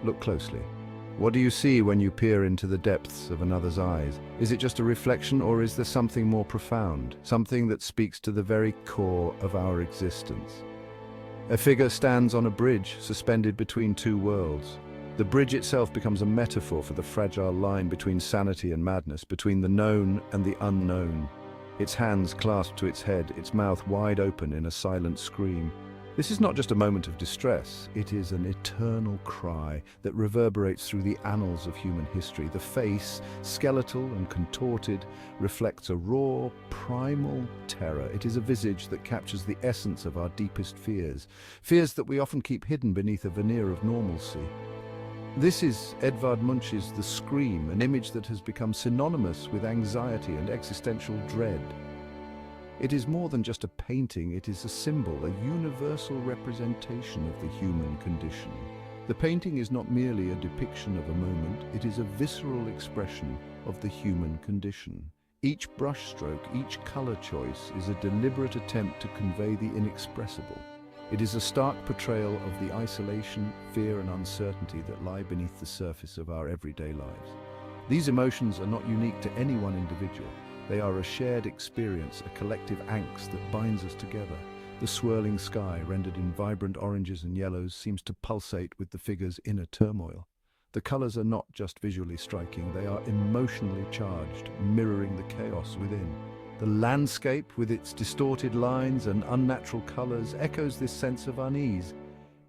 Look closely. What do you see when you peer into the depths of another's eyes? Is it just a reflection, or is there something more profound, something that speaks to the very core of our existence? A figure stands on a bridge, suspended between two worlds. The bridge itself becomes a metaphor for the fragile line between sanity and madness, between the known and the unknown. Its hands clasped to its head, its mouth wide open in a silent scream. This is not just a moment of distress, it is an eternal cry that reverberates through the annals of human history. The face, skeletal and contorted, reflects a raw, primal terror. It is a visage that captures the essence of our deepest fears, fears that we often keep hidden beneath a veneer of normalcy. This is Edvard Munch's The Scream, an image that has become synonymous with anxiety and existential dread. It is more than just a painting, it is a symbol, a universal representation of the human condition. The painting is not merely a depiction of a moment, it is a visceral expression of the human condition. Each brushstroke, each color choice is a deliberate attempt to convey the inexpressible. It is a stark portrayal of the isolation, fear and uncertainty that lie beneath the surface of our everyday lives. These emotions are not unique to any one individual. They are a shared experience, a collective angst that binds us together. The swirling sky, rendered in vibrant oranges and yellows, seems to pulsate with the figure's inner turmoil. The colors are not just visually striking, they are emotionally charged, mirroring the chaos within. The landscape, with its distorted lines and unnatural colors, echoes this sense of unease.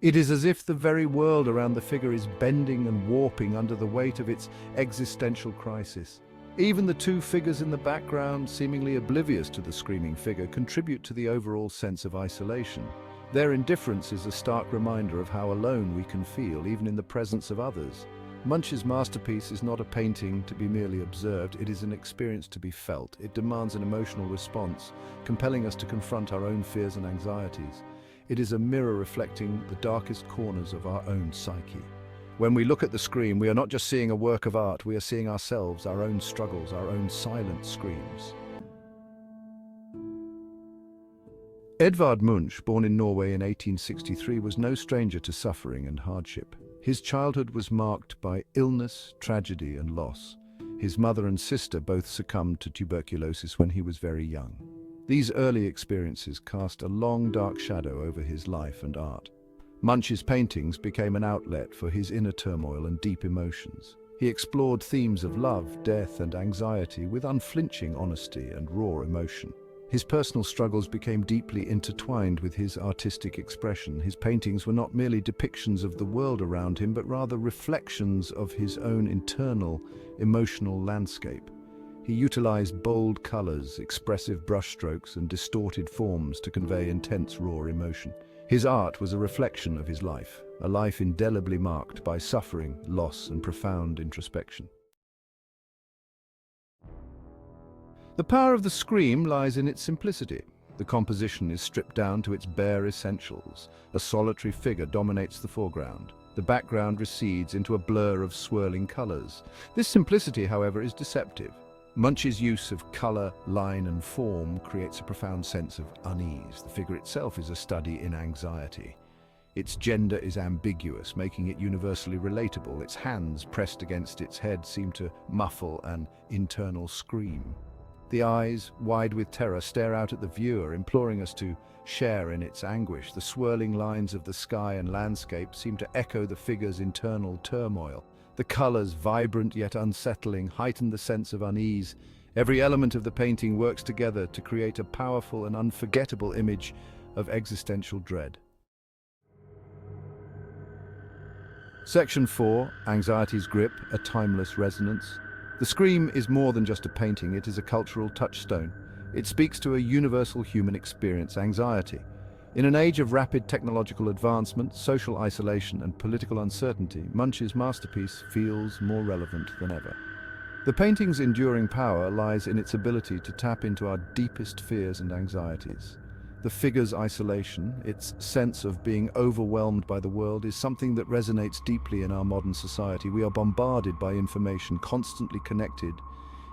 It is as if the very world around the figure is bending and warping under the weight of its existential crisis. Even the two figures in the background, seemingly oblivious to the screaming figure, contribute to the overall sense of isolation. Their indifference is a stark reminder of how alone we can feel, even in the presence of others. Munch's masterpiece is not a painting to be merely observed, it is an experience to be felt. It demands an emotional response, compelling us to confront our own fears and anxieties. It is a mirror reflecting the darkest corners of our own psyche. When we look at The Scream, we are not just seeing a work of art, we are seeing ourselves, our own struggles, our own silent screams. Edvard Munch, born in Norway in 1863, was no stranger to suffering and hardship. His childhood was marked by illness, tragedy, and loss. His mother and sister both succumbed to tuberculosis when he was very young. These early experiences cast a long, dark shadow over his life and art. Munch's paintings became an outlet for his inner turmoil and deep emotions. He explored themes of love, death, and anxiety with unflinching honesty and raw emotion. His personal struggles became deeply intertwined with his artistic expression. His paintings were not merely depictions of the world around him, but rather reflections of his own internal, emotional landscape. He utilized bold colors, expressive brushstrokes, and distorted forms to convey intense, raw emotion. His art was a reflection of his life, a life indelibly marked by suffering, loss, and profound introspection. The power of The Scream lies in its simplicity. The composition is stripped down to its bare essentials. A solitary figure dominates the foreground. The background recedes into a blur of swirling colors. This simplicity, however, is deceptive. Munch's use of color, line, and form creates a profound sense of unease. The figure itself is a study in anxiety. Its gender is ambiguous, making it universally relatable. Its hands pressed against its head seem to muffle an internal scream. The eyes, wide with terror, stare out at the viewer, imploring us to share in its anguish. The swirling lines of the sky and landscape seem to echo the figure's internal turmoil. The colors, vibrant yet unsettling, heighten the sense of unease. Every element of the painting works together to create a powerful and unforgettable image of existential dread. Section 4, Anxiety's Grip, a Timeless Resonance. The Scream is more than just a painting, it is a cultural touchstone. It speaks to a universal human experience, anxiety. In an age of rapid technological advancement, social isolation, and political uncertainty, Munch's masterpiece feels more relevant than ever. The painting's enduring power lies in its ability to tap into our deepest fears and anxieties. The figure's isolation, its sense of being overwhelmed by the world, is something that resonates deeply in our modern society. We are bombarded by information, constantly connected,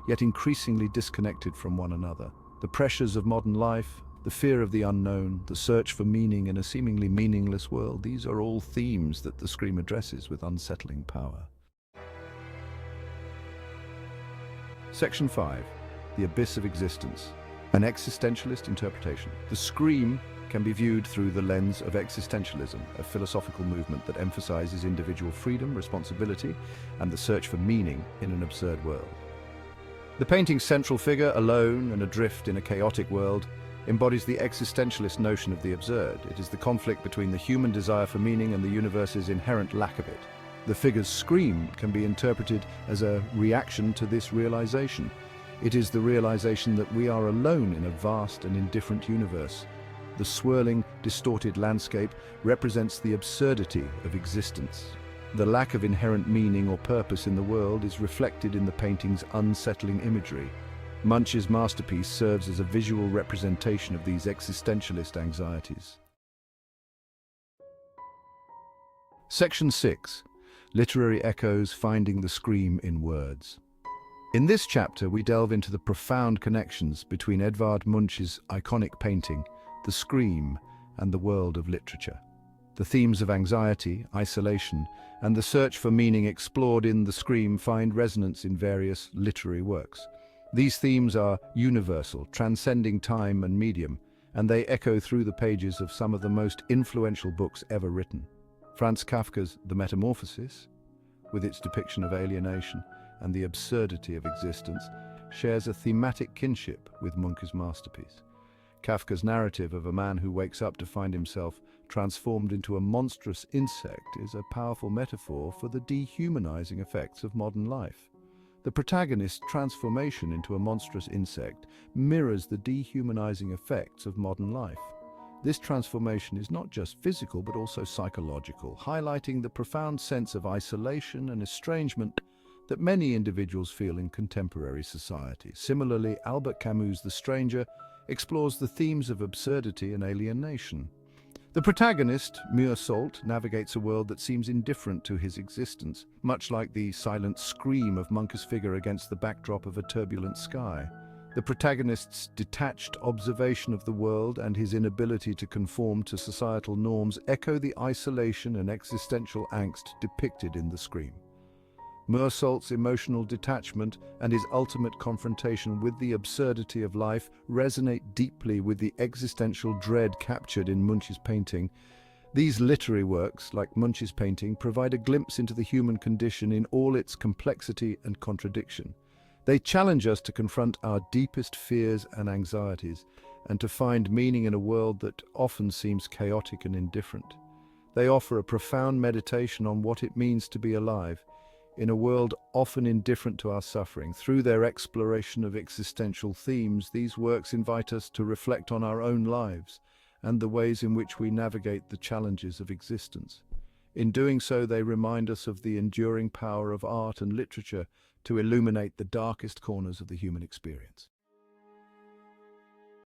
yet increasingly disconnected from one another. The pressures of modern life, The fear of the unknown, the search for meaning in a seemingly meaningless world, these are all themes that the Scream addresses with unsettling power. Section 5. The Abyss of Existence. An Existentialist Interpretation. The Scream can be viewed through the lens of existentialism, a philosophical movement that emphasizes individual freedom, responsibility, and the search for meaning in an absurd world. The painting's central figure, alone and adrift in a chaotic world, embodies the existentialist notion of the absurd. It is the conflict between the human desire for meaning and the universe's inherent lack of it. The figure's scream can be interpreted as a reaction to this realization. It is the realization that we are alone in a vast and indifferent universe. The swirling, distorted landscape represents the absurdity of existence. The lack of inherent meaning or purpose in the world is reflected in the painting's unsettling imagery. Munch's masterpiece serves as a visual representation of these existentialist anxieties. Section 6. Literary Echoes Finding the Scream in Words. In this chapter, we delve into the profound connections between Edvard Munch's iconic painting, The Scream, and the world of literature. The themes of anxiety, isolation, and the search for meaning explored in The Scream find resonance in various literary works. These themes are universal, transcending time and medium, and they echo through the pages of some of the most influential books ever written. Franz Kafka's The Metamorphosis, with its depiction of alienation and the absurdity of existence, shares a thematic kinship with Munch's masterpiece. Kafka's narrative of a man who wakes up to find himself transformed into a monstrous insect is a powerful metaphor for the dehumanizing effects of modern life. The protagonist's transformation into a monstrous insect mirrors the dehumanizing effects of modern life. This transformation is not just physical but also psychological, highlighting the profound sense of isolation and estrangement that many individuals feel in contemporary society. Similarly, Albert Camus' The Stranger explores the themes of absurdity and alienation. The protagonist, Salt, navigates a world that seems indifferent to his existence, much like the silent scream of Munch's figure against the backdrop of a turbulent sky. The protagonist's detached observation of the world and his inability to conform to societal norms echo the isolation and existential angst depicted in The Scream. Salt's emotional detachment and his ultimate confrontation with the absurdity of life resonate deeply with the existential dread captured in Munch's painting. These literary works, like Munch's painting, provide a glimpse into the human condition in all its complexity and contradiction. They challenge us to confront our deepest fears and anxieties, and to find meaning in a world that often seems chaotic and indifferent. They offer a profound meditation on what it means to be alive, in a world often indifferent to our suffering. Through their exploration of existential themes, these works invite us to reflect on our own lives and the ways in which we navigate the challenges of existence. In doing so, they remind us of the enduring power of art and literature to illuminate the darkest corners of the human experience.